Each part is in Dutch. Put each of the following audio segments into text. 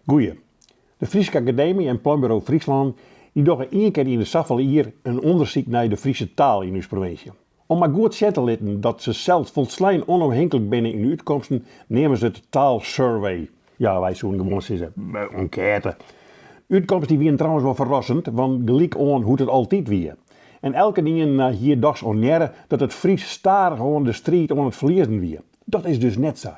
Goeie. De Friese Academie en Planbureau Friesland die doen één keer in de zoveel jaar een onderzoek naar de Friese taal in onze provincie. Om maar goed zetten te laten dat ze zelfs volstrekt onafhankelijk binnen in de uitkomsten, nemen ze de taalsurvey. Ja, wij zouden gewoon zeggen, enquête. Uitkomsten die waren trouwens wel verrassend, want gelijk aan hoe het altijd weer. En elke ding hier dags onjaren dat het Fries starig gewoon de strijd aan het verliezen weer. Dat is dus net zo.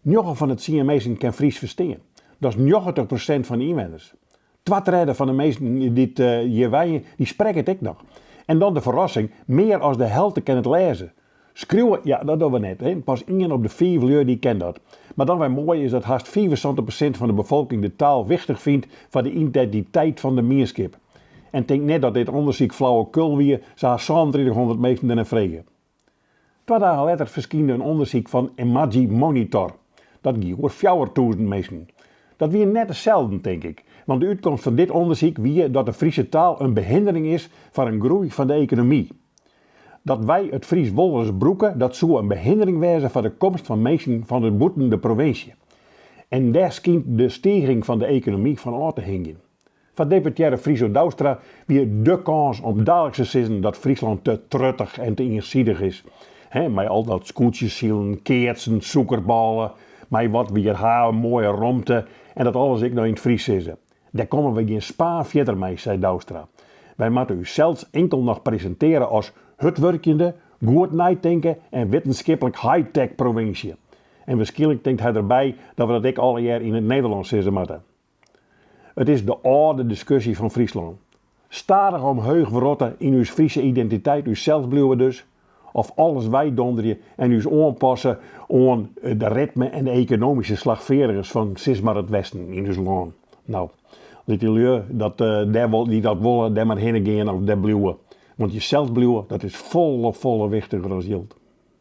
9 van het CMA's kan Fries verstaan. Dat is 90% van de inwoners. 2/3 van de meesten die hier wijden, die spreken het ook nog. En dan de verrassing, meer als de helft kan het lezen. Schreeuwen, ja, dat doen we net. Hè. Pas 1 op de 4 jaar die kent dat. Maar dan weer mooi is dat haast 75% van de bevolking de taal wichtig vindt voor de identiteit van de meerskip. En denk net dat dit onderzoek flauwekul weer, zou 2700 mensen dan vregen. 2 dagen later verscheen een onderzoek van Imagi Monitor. Dat ging over 4000 mensen. Dat weer net hetzelfde, denk ik. Want de uitkomst van dit onderzoek weer dat de Friese taal een behindering is voor een groei van de economie. Dat wij het Fries wollen broeken, dat zou een behindering wezen voor de komst van mensen van de buiten de provincie. En daar schijnt de stijging van de economie van aan te hingen. Van deputaire Friso Douwstra weer de kans om dagelijks te zeggen dat Friesland te truttig en te eenzijdig is. Met al dat scootjeszielen, keertsen, suikerballen, met wat weer haar, mooie romte en dat alles ik nog in het Fries is. Daar komen we geen spa verder mee, zei Douwstra. Wij moeten u zelfs enkel nog presenteren als hutwerkende, goed nadenken en wetenschappelijk high-tech provincie. En waarschijnlijk denkt hij erbij dat we dat ook alle jaar in het Nederlands zeggen moeten. Het is de oude discussie van Friesland. Stadig omhoog verrotten in uw Friese identiteit, uw zelf blijven dus. Of alles wij donderen en u aanpassen aan de ritme en de economische slagverigers van maar het Westen in ons land. Nou, dit jullie dat die dat willen, daar maar heen gaan of daar blijven. Want jezelf blijven, dat is volle wichtiger als geld.